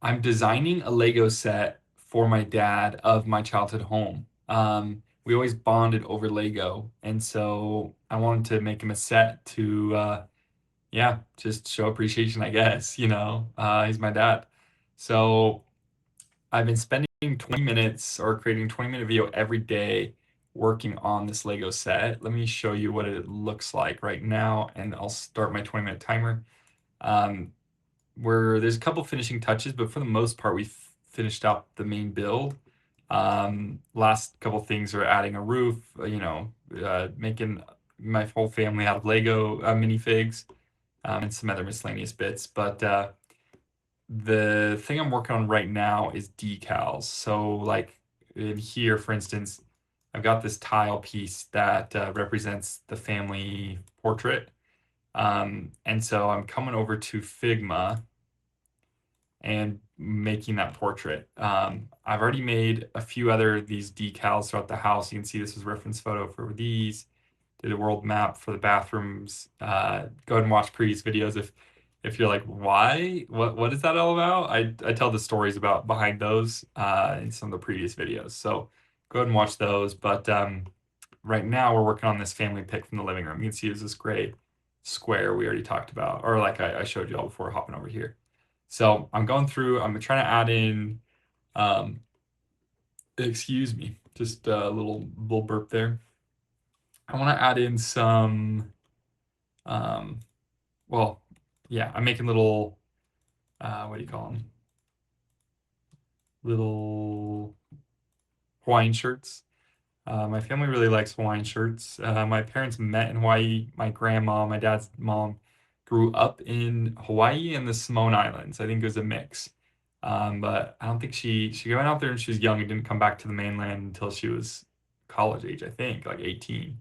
I'm designing a Lego set for my dad of my childhood home. We always bonded over Lego, and so I wanted to make him a set to, yeah, just show appreciation, I guess. He's my dad. So I've been spending 20 minutes or creating a 20-minute video every day working on this Lego set. Let me show you what it looks like right now, and I'll start my 20-minute timer. Um, where there's a couple finishing touches, but for the most part, we've finished out the main build. Last couple things are adding a roof, making my whole family out of Lego minifigs, and some other miscellaneous bits. But the thing I'm working on right now is decals. So like in here, for instance, I've got this tile piece that represents the family portrait. And so I'm coming over to Figma and making that portrait. I've already made a few other these decals throughout the house. You can see this was reference photo for these. Did a world map for the bathrooms. Go ahead and watch previous videos if you're like, why? What is that all about? I tell the stories about behind those in some of the previous videos. So go ahead and watch those. But right now we're working on this family pic from the living room. You can see it's this gray square we already talked about, or like I showed you all before hopping over here. So I'm going through, I'm trying to add in, um, excuse me, just a little burp there. I want to add in some, um, well, yeah, I'm making little, what do you call them? Little Hawaiian shirts. My family really likes Hawaiian shirts. My parents met in Hawaii. My grandma, my dad's mom, grew up in Hawaii and the Samoan Islands. I think it was a mix. But I don't think she went out there when she was young and didn't come back to the mainland until she was college age, I think, like 18,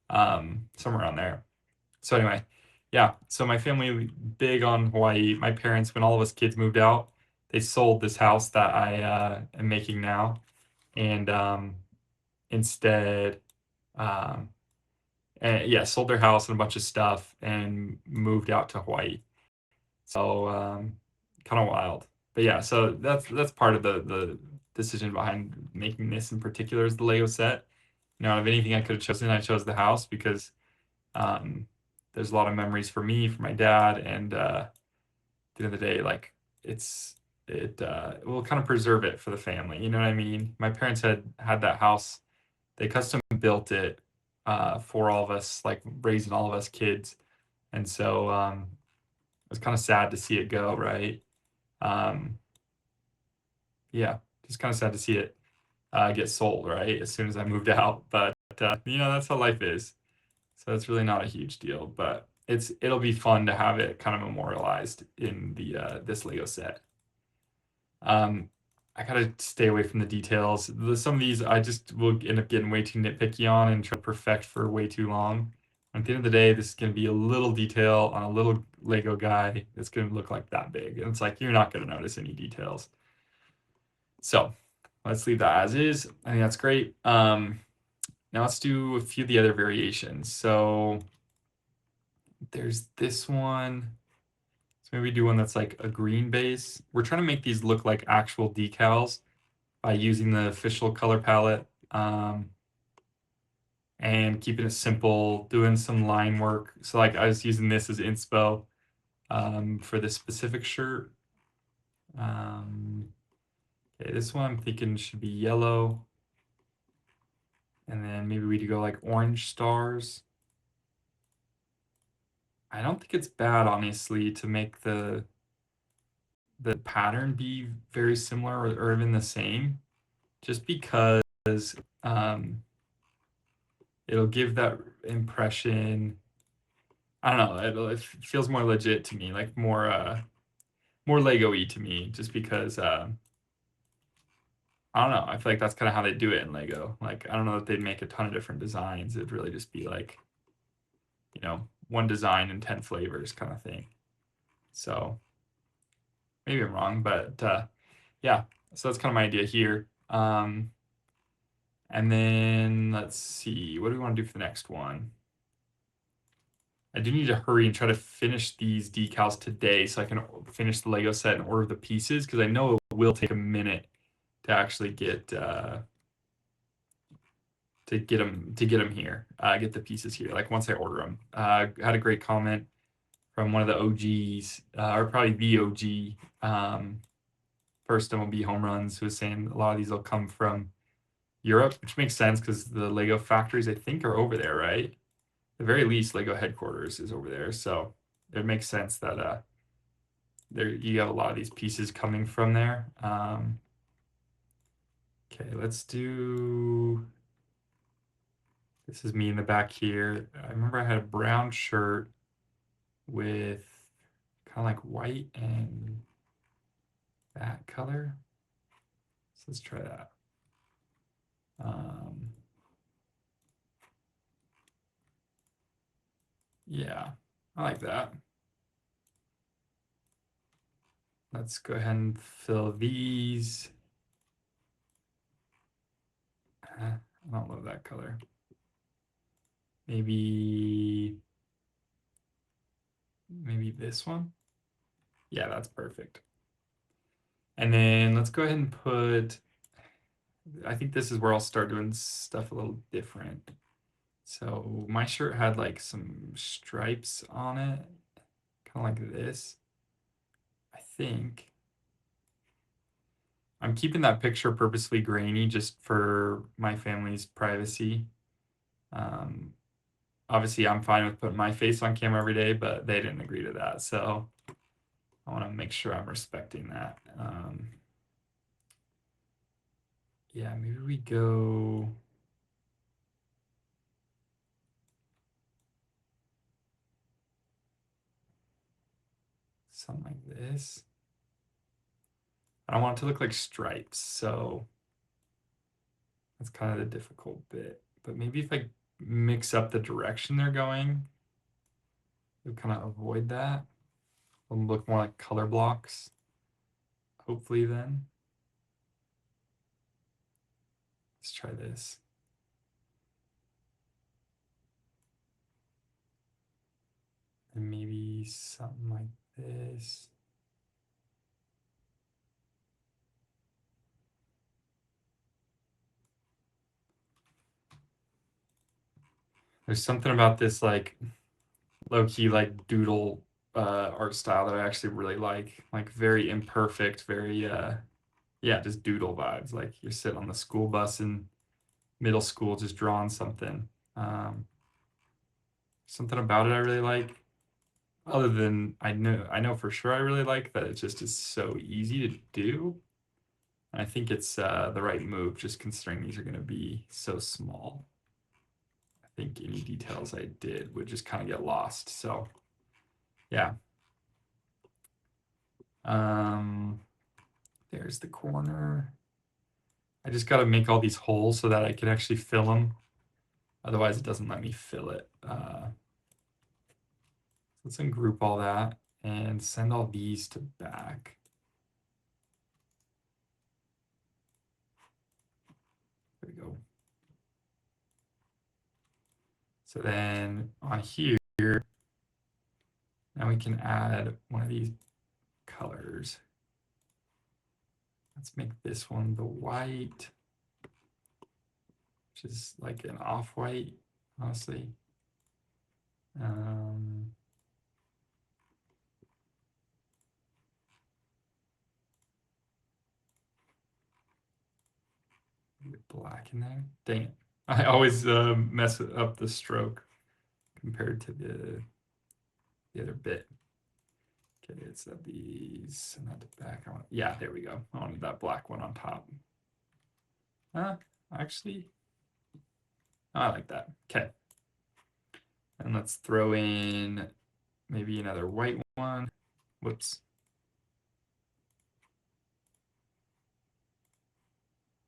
somewhere around there. So anyway, yeah. So my family big on Hawaii. My parents, when all of us kids moved out, they sold this house that I am making now, and instead, um, yeah, sold their house and a bunch of stuff and moved out to Hawaii. So kind of wild. But yeah, so that's part of the decision behind making this in particular is the Lego set. Out of anything I could have chosen, I chose the house because um, there's a lot of memories for me, for my dad, and at the end of the day, like it will kind of preserve it for the family. You know what I mean? My parents had that house. They custom built it for all of us, like raising all of us kids, and so it was kind of sad to see it go, right? Um, yeah, just kind of sad to see it get sold, right? As soon as I moved out, but that's how life is. So it's really not a huge deal, but it'll be fun to have it kind of memorialized in the this Lego set. I gotta stay away from the details. Some of these I just will end up getting way too nitpicky on and try to perfect for way too long. At the end of the day, this is gonna be a little detail on a little Lego guy that's gonna look like that big. And it's like you're not gonna notice any details. So let's leave that as is. I think that's great. Now let's do a few of the other variations. So there's this one. So maybe do one that's like a green base. We're trying to make these look like actual decals by using the official color palette, and keeping it simple, doing some line work. So like I was using this as inspo for this specific shirt. Okay, this one I'm thinking should be yellow. And then maybe we could go like orange stars. I don't think it's bad, honestly, to make the pattern be very similar or even the same, just because um, it'll give that impression. I don't know. It feels more legit to me, like more Lego-y to me, just because I don't know. I feel like that's kind of how they do it in Lego. Like I don't know if they'd make a ton of different designs. It'd really just be like, one design and 10 flavors kind of thing. So maybe I'm wrong, but yeah. So that's kind of my idea here. And then let's see, what do we want to do for the next one? I do need to hurry and try to finish these decals today so I can finish the Lego set and order the pieces, because I know it will take a minute to actually get them here, get the pieces here. Like once I order them. Had a great comment from one of the OGs, or probably the OG, first MLB home runs, who was saying a lot of these will come from Europe, which makes sense because the Lego factories, I think, are over there, right? At the very least, Lego headquarters is over there, so it makes sense that there you have a lot of these pieces coming from there. Okay, let's do. This is me in the back here. I remember I had a brown shirt with kind of like white and that color. So let's try that. Yeah, I like that. Let's go ahead and fill these. I don't love that color. Maybe this one. Yeah, that's perfect. And then let's go ahead and put, I think this is where I'll start doing stuff a little different. So my shirt had like some stripes on it, kind of like this. I think I'm keeping that picture purposely grainy just for my family's privacy. Um, Obviously, I'm fine with putting my face on camera every day, but they didn't agree to that. So I want to make sure I'm respecting that. Yeah, maybe we go. Something like this. I don't want it to look like stripes, so that's kind of the difficult bit. But maybe if I mix up the direction they're going, you'll kind of avoid that. It'll look more like color blocks, hopefully then. Let's try this. And maybe something like this. There's something about this like low-key like doodle art style that I actually really like very imperfect, very yeah, just doodle vibes. Like you're sitting on the school bus in middle school just drawing something. Um, Something about it I really like. Other than I know for sure I really like that it just is so easy to do. And I think it's the right move, just considering these are going to be so small. I think any details I did would just kind of get lost. So yeah. Um, there's the corner. I just got to make all these holes so that I can actually fill them. Otherwise, it doesn't let me fill it. Let's ungroup all that and send all these to back. There we go. So then on here, now we can add one of these colors. Let's make this one the white, which is like an off-white, honestly. Black in there. Dang it. I always mess up the stroke compared to the other bit. Okay, it's these and that to back. Yeah, there we go. I wanted that black one on top. Actually, I like that. Okay. And let's throw in maybe another white one. Whoops.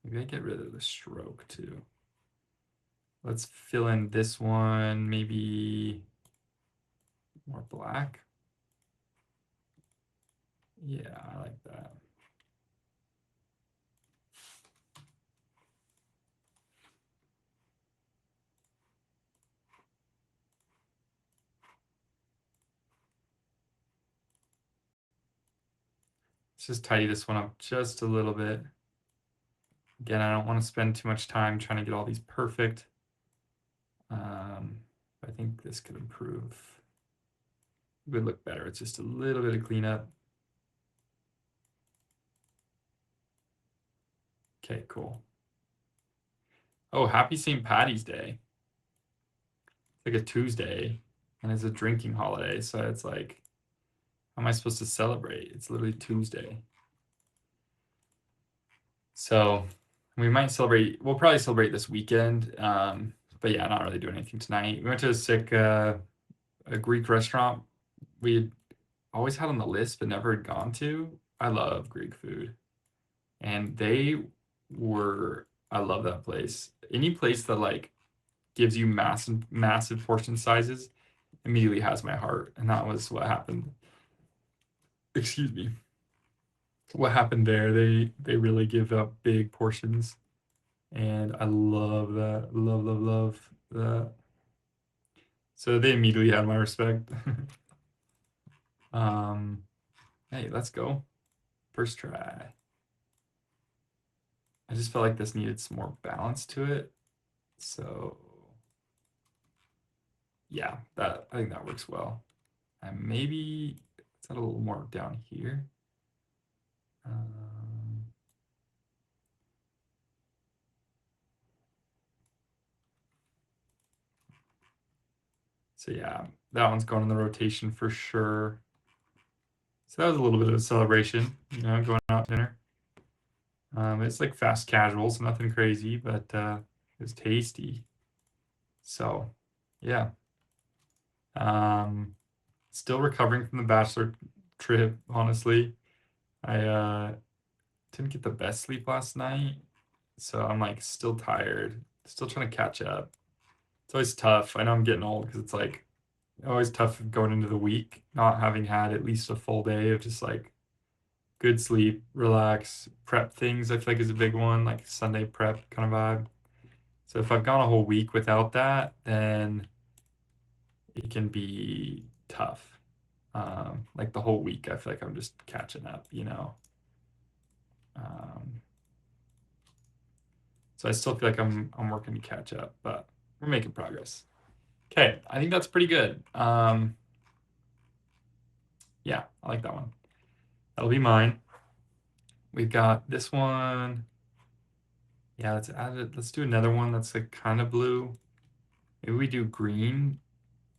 Maybe I get rid of the stroke too. Let's fill in this one, maybe more black. Yeah, I like that. Let's just tidy this one up just a little bit. Again, I don't want to spend too much time trying to get all these perfect. I think this could improve. It would look better. It's just a little bit of cleanup. Okay, cool. Oh, happy St. Patty's Day. It's like a Tuesday, and it's a drinking holiday, so it's like, how am I supposed to celebrate? It's literally Tuesday. So we might celebrate, we'll probably celebrate this weekend. But yeah, not really doing anything tonight. We went to a Greek restaurant we had always had on the list but never had gone to. I love Greek food. And I love that place. Any place that like gives you massive portion sizes immediately has my heart. And that was what happened. Excuse me. What happened there? They really give up big portions. And I love that. Love that. So they immediately had my respect. Hey, let's go. First try. I just felt like this needed some more balance to it. So yeah, I think that works well. And maybe set a little more down here. Um, so yeah, that one's going in the rotation for sure. So that was a little bit of a celebration, going out to dinner. It's like fast casual, so nothing crazy, but it was tasty. So yeah. Still recovering from the bachelor trip, honestly. I didn't get the best sleep last night, so I'm like still tired, still trying to catch up. It's always tough. I know I'm getting old because it's like always tough going into the week, not having had at least a full day of just like good sleep, relax, prep things. I feel like is a big one, like Sunday prep kind of vibe. So if I've gone a whole week without that, then it can be tough. Like the whole week, I feel like I'm just catching up. Um, so I still feel like I'm working to catch up, but we're making progress. Okay, I think that's pretty good. Yeah, I like that one. That'll be mine. We've got this one. Yeah, let's add it. Let's do another one that's like kind of blue. Maybe we do green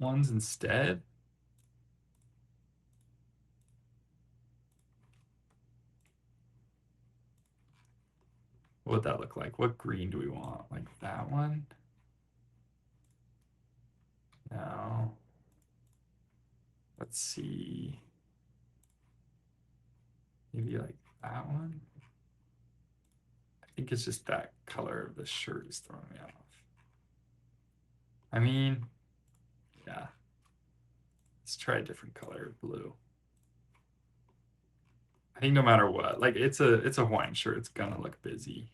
ones instead. What would that look like? What green do we want? Like that one? No. Let's see. Maybe like that one? I think it's just that color of the shirt is throwing me off. I mean, yeah. Let's try a different color of blue. I think no matter what, like it's a Hawaiian shirt, it's gonna look busy.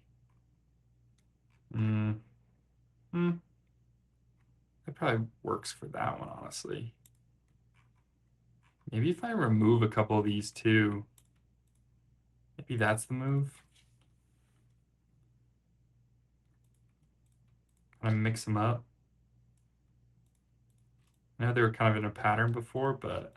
Mm, mm, that probably works for that one, honestly. Maybe if I remove a couple of these too, maybe that's the move. Kind of mix them up. I know they were kind of in a pattern before, but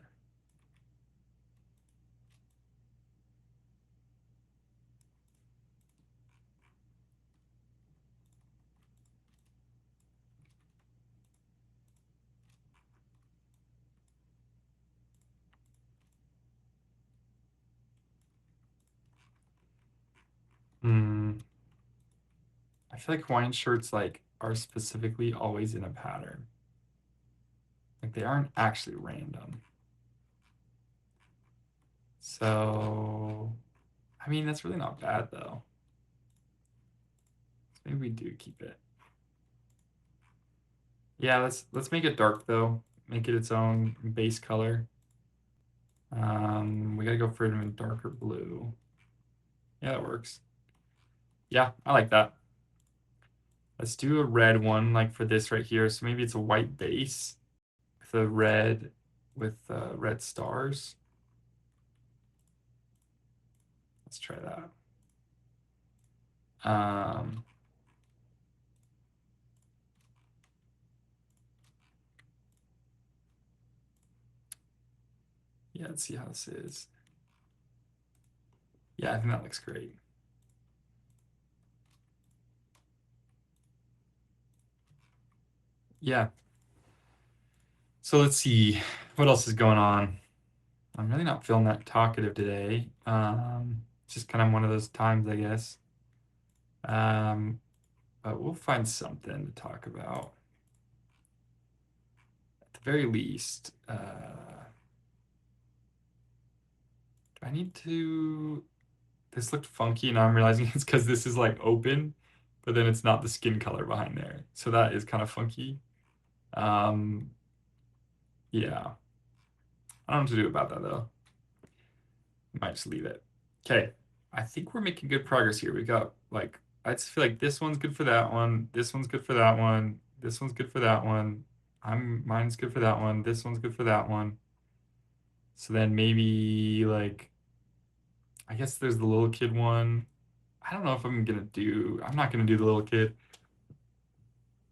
hmm, I feel like Hawaiian shirts like are specifically always in a pattern. Like they aren't actually random. So, I mean, that's really not bad though. So maybe we do keep it. Yeah, let's make it dark though. Make it its own base color. We gotta go for an even darker blue. Yeah, that works. Yeah, I like that. Let's do a red one like for this right here. So maybe it's a white base with a red with red stars. Let's try that. Um, yeah, let's see how this is. Yeah, I think that looks great. Yeah. So let's see what else is going on. I'm really not feeling that talkative today. It's just kind of one of those times, I guess. Um, but we'll find something to talk about. At the very least, do I need to? This looked funky, and I'm realizing it's because this is like open, but then it's not the skin color behind there. So that is kind of funky. Um, yeah. I don't know what to do about that though. Might just leave it. Okay. I think we're making good progress here. We got like, I just feel like this one's good for that one. This one's good for that one. This one's good for that one. Mine's good for that one. This one's good for that one. So then maybe like, I guess there's the little kid one. I don't know if I'm not gonna do the little kid.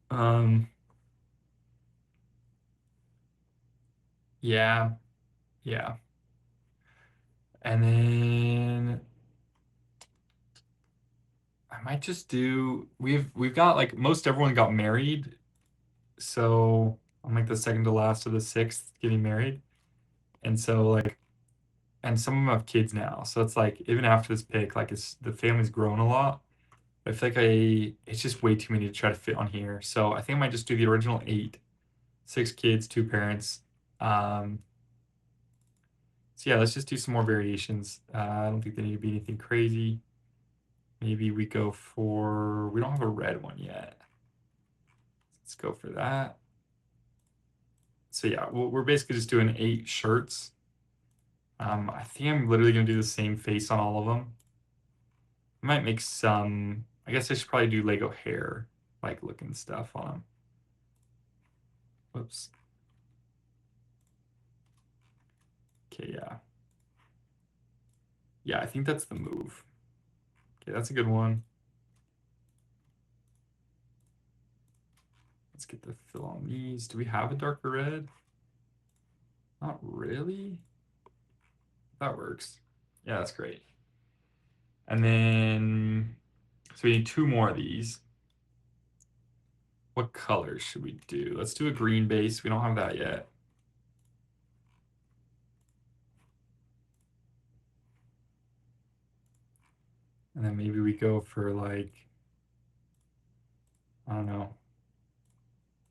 Um, yeah, yeah. And then I might just do, we've got like most everyone got married. So I'm like the second to last of the sixth getting married. And so like, and some of them have kids now. So it's like, even after this pick, like the family's grown a lot. I feel like it's just way too many to try to fit on here. So I think I might just do the original eight, six kids, two parents. Um, so yeah, let's just do some more variations. I don't think they need to be anything crazy. Maybe we go for, we don't have a red one yet. Let's go for that. So yeah, we're basically just doing eight shirts. I think I'm literally gonna do the same face on all of them. I might make some, I guess I should probably do Lego hair, like looking stuff on them. Whoops. Okay, yeah. Yeah, I think that's the move. Okay, that's a good one. Let's get the fill on these. Do we have a darker red? Not really. That works. Yeah, that's great. And then, so we need two more of these. What colors should we do? Let's do a green base. We don't have that yet. And then maybe we go for like, I don't know,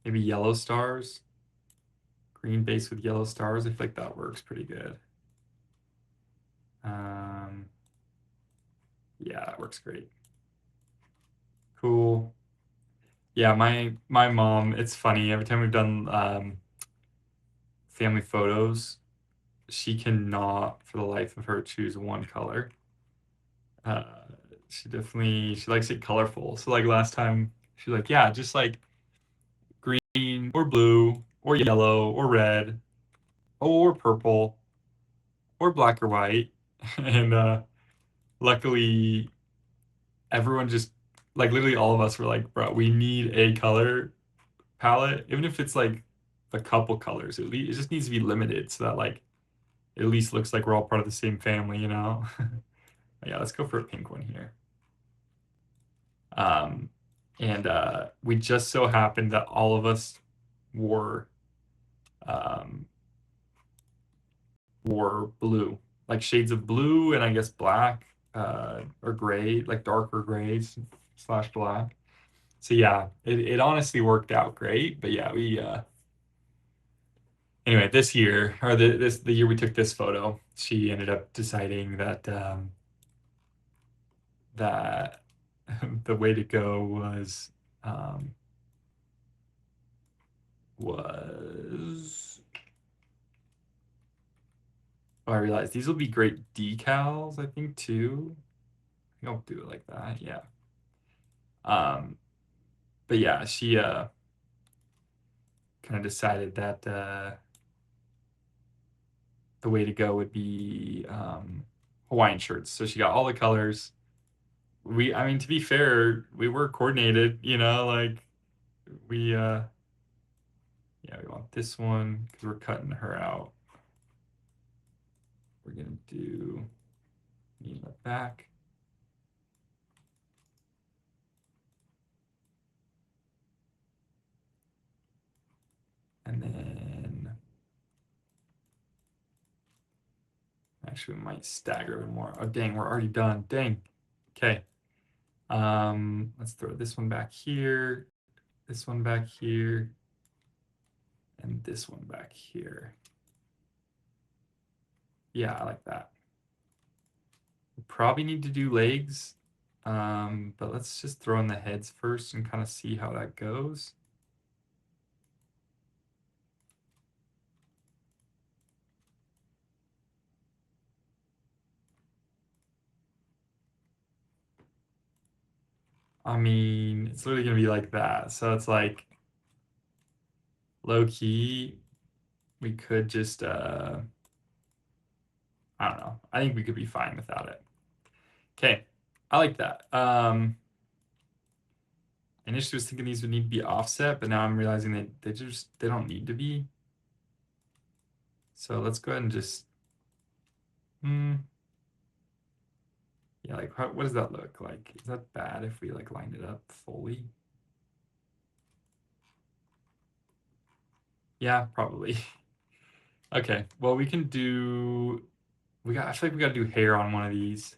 maybe yellow stars. Green base with yellow stars. I feel like that works pretty good. Um, yeah, that works great. Cool. Yeah, my mom, it's funny, every time we've done family photos, she cannot for the life of her choose one color. Uh, she likes it colorful. So like last time she's like, yeah, just like green or blue or yellow or red or purple or black or white. And luckily everyone just like literally all of us were like, bro, we need a color palette, even if it's like a couple colors. It just needs to be limited so that like it at least looks like we're all part of the same family, you know? Yeah, let's go for a pink one here. Um, and we just so happened that all of us wore um, wore blue, like shades of blue and I guess black or gray, like darker grays slash black. So yeah, it honestly worked out great. But yeah, we anyway, this year or the year we took this photo, she ended up deciding that that the way to go um, was oh, I realized these will be great decals, I think too. I think I'll do it like that, yeah. Um, but yeah, she kind of decided that the way to go would be Hawaiian shirts. So she got all the colors. I mean, to be fair, we were coordinated, like we, yeah, we want this one because we're cutting her out. We're gonna do knee in the back. And then actually we might stagger it more. Oh dang, we're already done. Dang. Okay. Let's throw this one back here, this one back here, and this one back here. Yeah, I like that. We probably need to do legs, but let's just throw in the heads first and kind of see how that goes. I mean, it's literally gonna be like that. So it's like low key, we could just I don't know. I think we could be fine without it. Okay, I like that. Initially was thinking these would need to be offset, but now I'm realizing that they don't need to be. So let's go ahead and just yeah, like what does that look like? Is that bad if we like lined it up fully? Yeah, probably. Okay, well we can do I feel like we gotta do hair on one of these.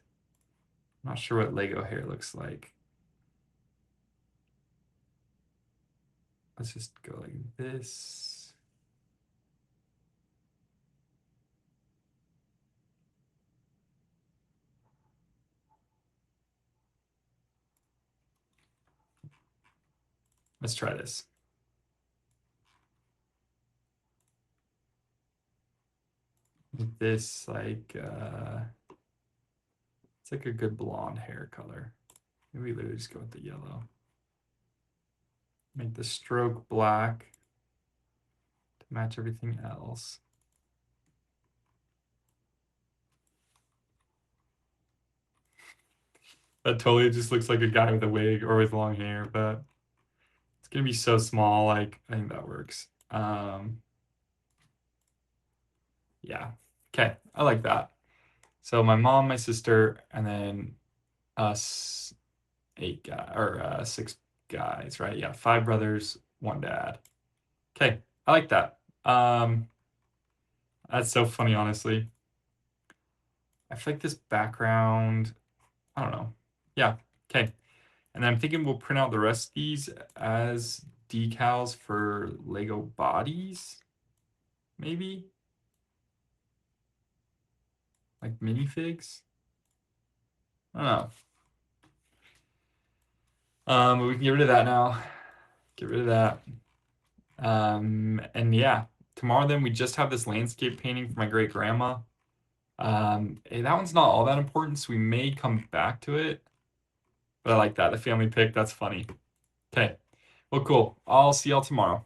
I'm not sure what Lego hair looks like. Let's just go like this. Let's try this. This like it's like a good blonde hair color. Maybe we literally just go with the yellow. Make the stroke black to match everything else. That totally just looks like a guy with a wig or with long hair, but it's gonna be so small, like I think that works. Yeah. Okay, I like that. So my mom, my sister, and then us six guys, right? Yeah, five brothers, one dad. Okay, I like that. That's so funny, honestly. I feel like this background, I don't know. Yeah, okay. And then I'm thinking we'll print out the rest of these as decals for Lego bodies, maybe? Like minifigs? I don't know. But we can get rid of that now. Get rid of that. And yeah, tomorrow then we just have this landscape painting for my great grandma. Hey, that one's not all that important, so we may come back to it. But I like that. The family pick, that's funny. Okay. Well, cool. I'll see y'all tomorrow.